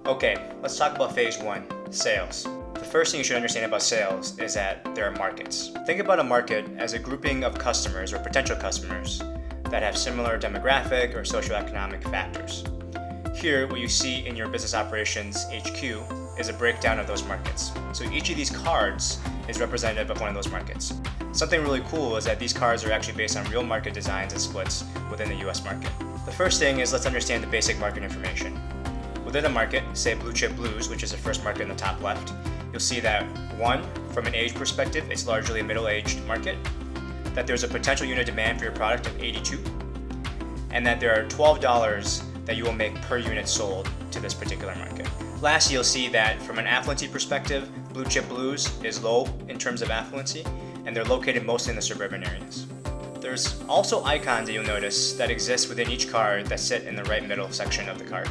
Okay, let's talk about phase one, sales. The first thing you should understand about sales is that there are markets. Think about a market as a grouping of customers or potential customers that have similar demographic or socioeconomic factors. Here, what you see in your business operations HQ is a breakdown of those markets. So each of these cards is representative of one of those markets. Something really cool is that these cards are actually based on real market designs and splits within the US market. The first thing is let's understand the basic market information. Within a market, say Blue Chip Blues, which is the first market in the top left, you'll see that one, from an age perspective, it's largely a middle-aged market, that there's a potential unit demand for your product of 82, and that there are $12 that you will make per unit sold to this particular market. Lastly, you'll see that from an affluency perspective, Blue Chip Blues is low in terms of affluency, and they're located mostly in the suburban areas. There's also icons that you'll notice that exist within each card that sit in the right middle section of the card.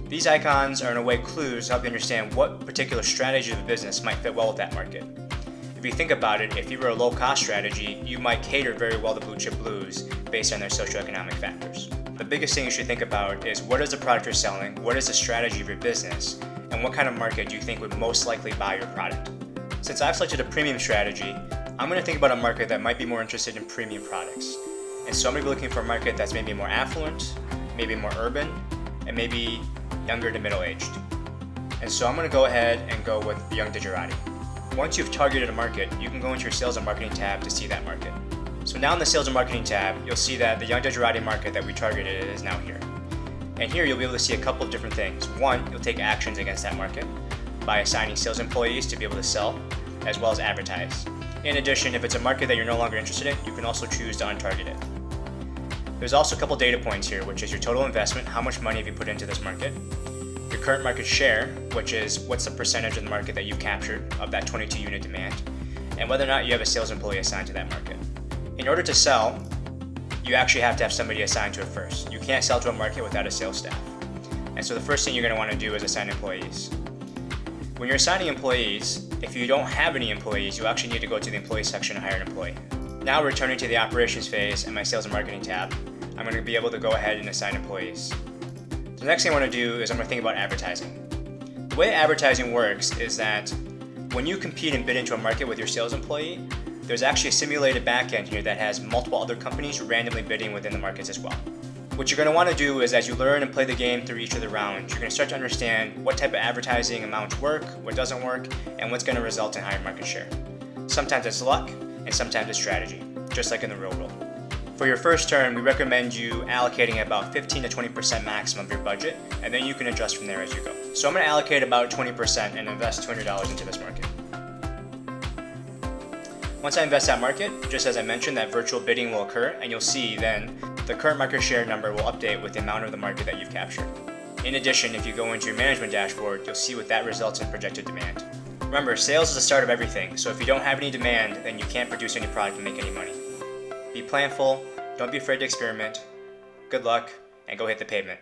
These icons are in a way clues to help you understand what particular strategy of the business might fit well with that market. If you think about it, if you were a low-cost strategy, you might cater very well to Blue Chip Blues based on their socioeconomic factors. The biggest thing you should think about is what is the product you're selling, what is the strategy of your business, and what kind of market do you think would most likely buy your product. Since I've selected a premium strategy, I'm going to think about a market that might be more interested in premium products. And so I'm going to be looking for a market that's maybe more affluent, maybe more urban, and maybe younger to middle-aged. And so I'm going to go ahead and go with the Young Digerati. Once you've targeted a market, you can go into your Sales and Marketing tab to see that market. So now in the Sales and Marketing tab, you'll see that the Young Digerati market that we targeted is now here. And here you'll be able to see a couple of different things. One, you'll take actions against that market by assigning sales employees to be able to sell, as well as advertise. In addition, if it's a market that you're no longer interested in, you can also choose to untarget it. There's also a couple data points here, which is your total investment, how much money have you put into this market, your current market share, which is what's the percentage of the market that you've captured of that 22 unit demand, and whether or not you have a sales employee assigned to that market. In order to sell, you actually have to have somebody assigned to it first. You can't sell to a market without a sales staff. And so the first thing you're going to want to do is assign employees. When you're assigning employees, if you don't have any employees, you actually need to go to the employee section and hire an employee. Now returning to the operations phase and my Sales and Marketing tab, I'm going to be able to go ahead and assign employees. The next thing I want to do is I'm going to think about advertising. The way advertising works is that when you compete and bid into a market with your sales employee, there's actually a simulated backend here that has multiple other companies randomly bidding within the markets as well. What you're going to want to do is as you learn and play the game through each of the rounds, you're going to start to understand what type of advertising amounts work, what doesn't work, and what's going to result in higher market share. Sometimes it's luck, and sometimes it's strategy, just like in the real world. For your first turn, we recommend you allocating about 15 to 20% maximum of your budget, and then you can adjust from there as you go. So I'm going to allocate about 20% and invest $200 into this market. Once I invest that market, just as I mentioned, that virtual bidding will occur, and you'll see then the current market share number will update with the amount of the market that you've captured. In addition, if you go into your management dashboard, you'll see what that results in projected demand. Remember, sales is the start of everything, so if you don't have any demand, then you can't produce any product and make any money. Be planful, don't be afraid to experiment. Good luck, and go hit the pavement.